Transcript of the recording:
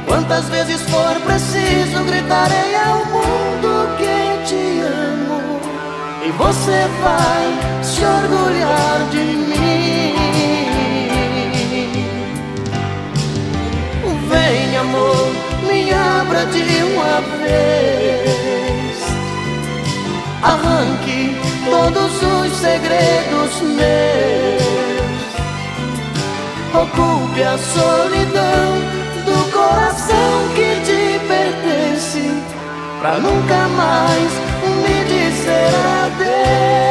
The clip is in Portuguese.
Quantas vezes for preciso, gritarei ao mundo que te amo, e você vai se orgulhar de mim. Vem, amor, me abra de uma vez, arranque todos os segredos meus, ocupe a solidão do coração que te pertence, pra nunca mais me dizer adeus.